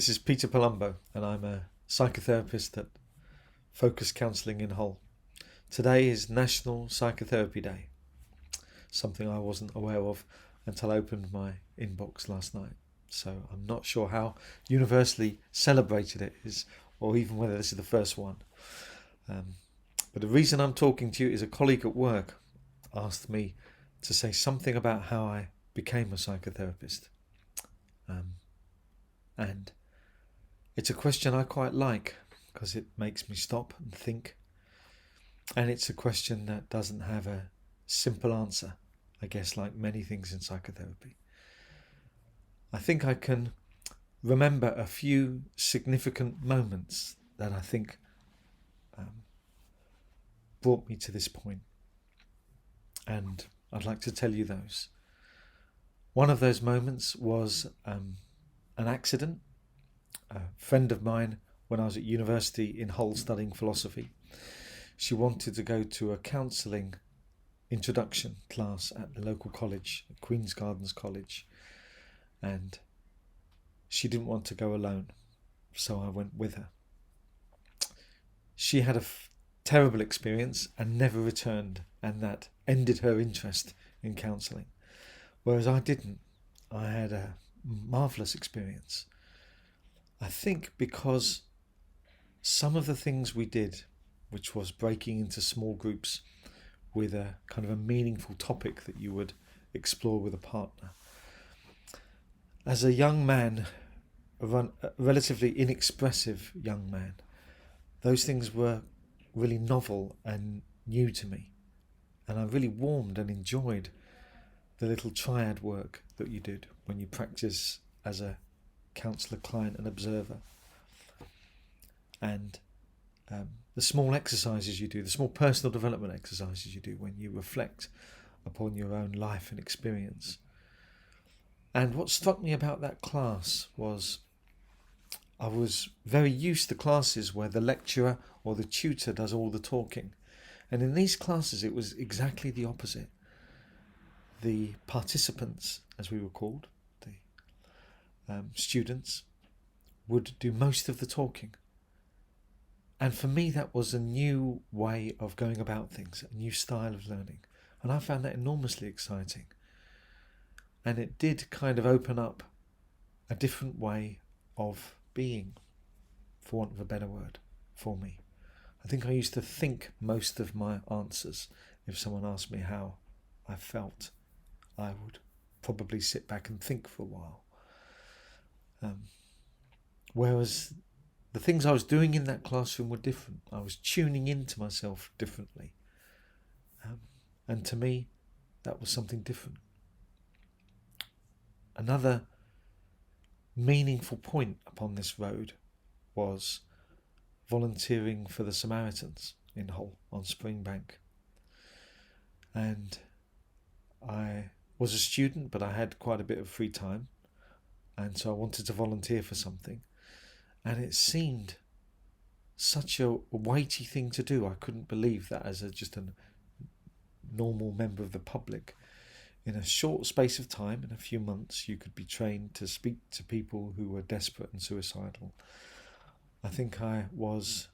This is Peter Palumbo, and I'm a psychotherapist at Focus Counselling in Hull. Today is National Psychotherapy Day, something I wasn't aware of until I opened my inbox last night. So I'm not sure how universally celebrated it is, or even whether this is the first one. But the reason I'm talking to you is a colleague at work asked me to say something about how I became a psychotherapist. And it's a question I quite like because it makes me stop and think. And it's a question that doesn't have a simple answer, I guess, like many things in psychotherapy. I think I can remember a few significant moments that I think brought me to this point. And I'd like to tell you those. One of those moments was an accident. A friend of mine, when I was at university in Hull studying philosophy, she wanted to go to a counselling introduction class at the local college, Queen's Gardens College, and she didn't want to go alone, so I went with her. She had a terrible experience and never returned, and that ended her interest in counselling, whereas I didn't. I had a marvellous experience. I think because some of the things we did, which was breaking into small groups with a kind of a meaningful topic that you would explore with a partner. As a young man, a relatively inexpressive young man, those things were really novel and new to me. And I really warmed and enjoyed the little triad work that you did when you practice as a counsellor, client and observer. And the small exercises you do, the small personal development exercises you do when you reflect upon your own life and experience. And what struck me about that class was I was very used to classes where the lecturer or the tutor does all the talking. And in these classes it was exactly the opposite. The participants, as we were called, the students, would do most of the talking. And for me that was a new way of going about things, a new style of learning. And I found that enormously exciting. And it did kind of open up a different way of being, for want of a better word, for me. I think I used to think most of my answers. If someone asked me how I felt, I would probably sit back and think for a while. Whereas the things I was doing in that classroom were different. I was tuning into myself differently. And to me, that was something different. Another meaningful point upon this road was volunteering for the Samaritans in Hull on Springbank. And I was a student, but I had quite a bit of free time. And so I wanted to volunteer for something. And it seemed such a weighty thing to do. I couldn't believe that as just a normal member of the public. In a short space of time, in a few months, you could be trained to speak to people who were desperate and suicidal. I think I was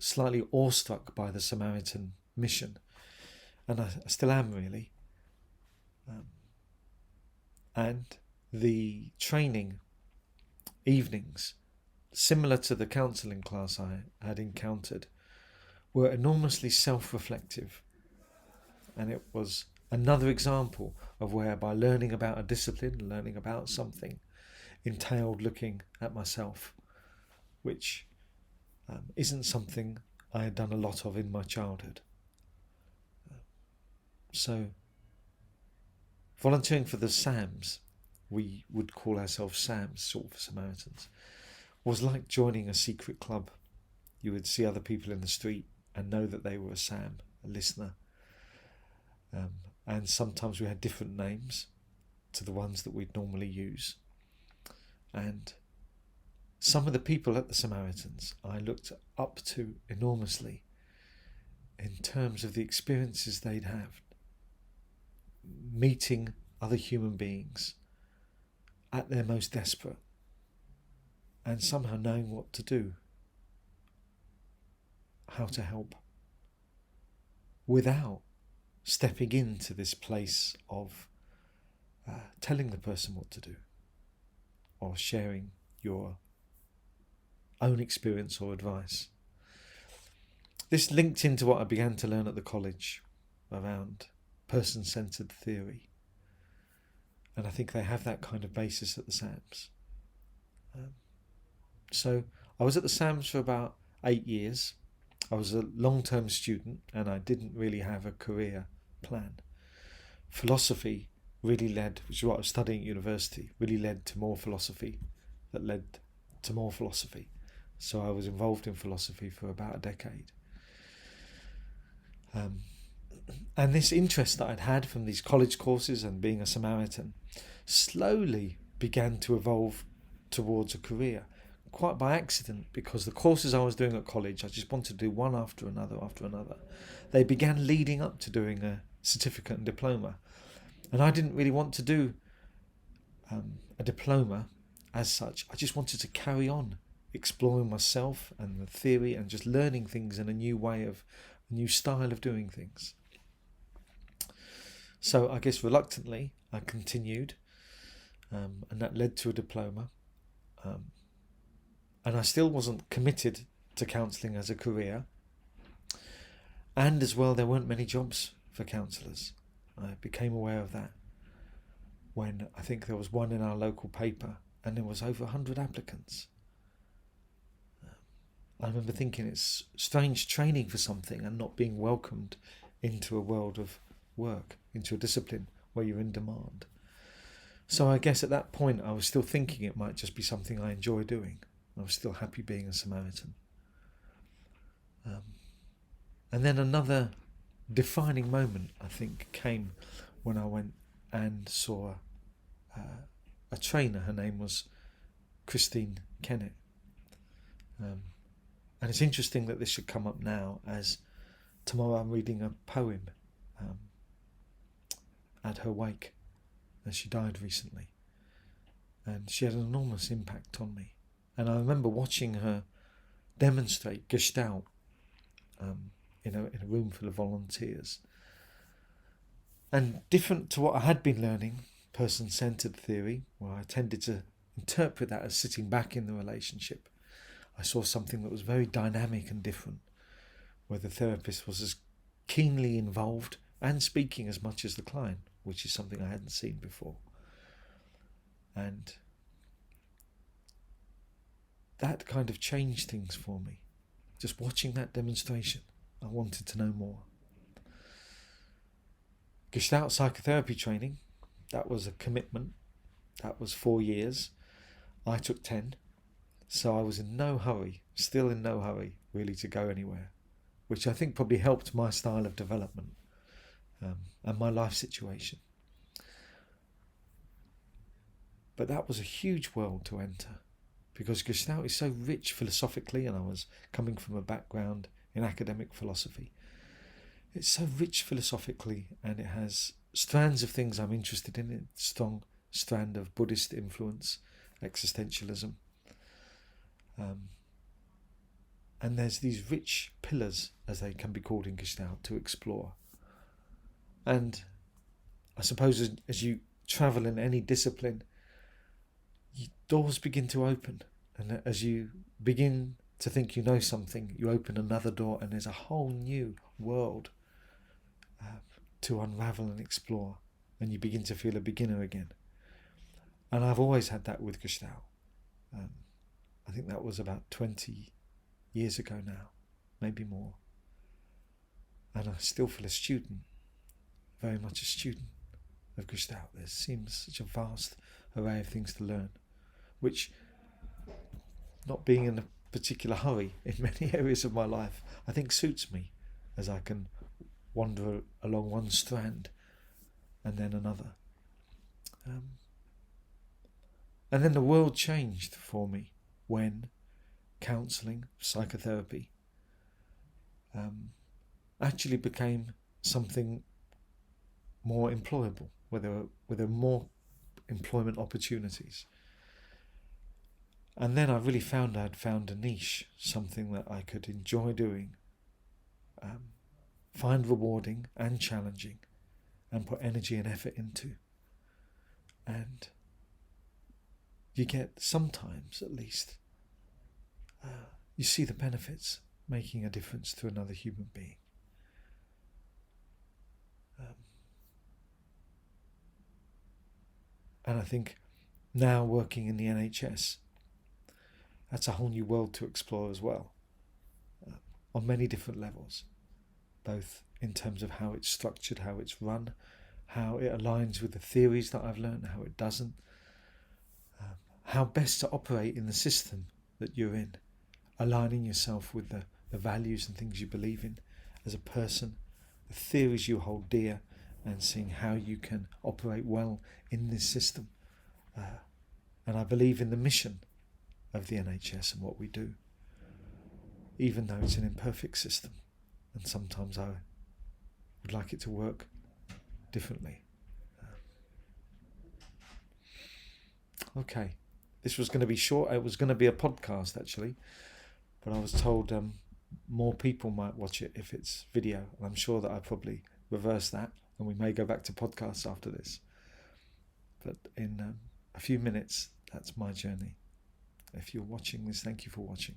slightly awestruck by the Samaritan mission. And I still am, really. And the training evenings, similar to the counselling class I had encountered, were enormously self-reflective. And it was another example of where, by learning about a discipline, learning about something, entailed looking at myself, which isn't something I had done a lot of in my childhood. So, volunteering for the SAMs, we would call ourselves SAMs, short for Samaritans, was like joining a secret club. You would see other people in the street and know that they were a SAM, a listener. And sometimes we had different names to the ones that we'd normally use. And some of the people at the Samaritans I looked up to enormously in terms of the experiences they'd have meeting other human beings at their most desperate, and somehow knowing what to do, how to help, without stepping into this place of telling the person what to do or sharing your own experience or advice. This linked into what I began to learn at the college around person-centered theory, and I think they have that kind of basis at the SAMS. So I was at the SAMS for about 8 years. I was a long-term student and I didn't really have a career plan. Philosophy really led, which is what I was studying at university, really led to more philosophy that led to more philosophy. So I was involved in philosophy for about a decade. And this interest that I'd had from these college courses and being a Samaritan slowly began to evolve towards a career, quite by accident, because the courses I was doing at college, I just wanted to do one after another. They began leading up to doing a certificate and diploma. And I didn't really want to do a diploma as such. I just wanted to carry on exploring myself and the theory and just learning things in a new way, of a new style of doing things. So I guess reluctantly I continued, and that led to a diploma. And I still wasn't committed to counselling as a career. And as well, there weren't many jobs for counsellors. I became aware of that when I think there was one in our local paper and there was over 100 applicants. I remember thinking it's strange training for something and not being welcomed into a world of work, into a discipline where you're in demand. So I guess at that point I was still thinking it might just be something I enjoy doing. I was still happy being a Samaritan. And then another defining moment, I think, came when I went and saw a trainer. Her name was Christine Kennett. And it's interesting that this should come up now, as tomorrow I'm reading a poem at her wake, as she died recently. And she had an enormous impact on me. And I remember watching her demonstrate Gestalt in a room full of volunteers. And different to what I had been learning, person-centered theory, where I tended to interpret that as sitting back in the relationship, I saw something that was very dynamic and different, where the therapist was as keenly involved and speaking as much as the client, which is something I hadn't seen before. And that kind of changed things for me. Just watching that demonstration, I wanted to know more. Gestalt Psychotherapy Training, that was a commitment. That was 4 years. I took 10. So I was in no hurry, still in no hurry, really, to go anywhere, which I think probably helped my style of development and my life situation. But that was a huge world to enter, because Gestalt is so rich philosophically, and I was coming from a background in academic philosophy. It's so rich philosophically, and it has strands of things I'm interested in. It's a strong strand of Buddhist influence, existentialism. And there's these rich pillars, as they can be called in Gestalt, to explore. And I suppose as you travel in any discipline, doors begin to open. And as you begin to think you know something, you open another door and there's a whole new world to unravel and explore. And you begin to feel a beginner again. And I've always had that with Gestalt. I think that was about 20 years ago now, maybe more. And I still feel a student, very much a student of Gestalt. There seems such a vast array of things to learn, which, not being in a particular hurry in many areas of my life, I think suits me, as I can wander along one strand and then another. And then the world changed for me when counselling, psychotherapy, actually became something more employable, where there were more employment opportunities. And then I really found I'd found a niche, something that I could enjoy doing, find rewarding and challenging, and put energy and effort into. And you get, sometimes at least, you see the benefits, making a difference to another human being. And I think now working in the NHS, that's a whole new world to explore as well, on many different levels, both in terms of how it's structured, how it's run, how it aligns with the theories that I've learned, how it doesn't, how best to operate in the system that you're in, aligning yourself with the values and things you believe in as a person, the theories you hold dear, and seeing how you can operate well in this system. And I believe in the mission of the NHS and what we do, even though it's an imperfect system, and sometimes I would like it to work differently. Okay, this was going to be short. It was going to be a podcast actually, but I was told more people might watch it if it's video, and I'm sure that I probably reverse that, and we may go back to podcasts after this. But in a few minutes, that's my journey. If you're watching this, thank you for watching.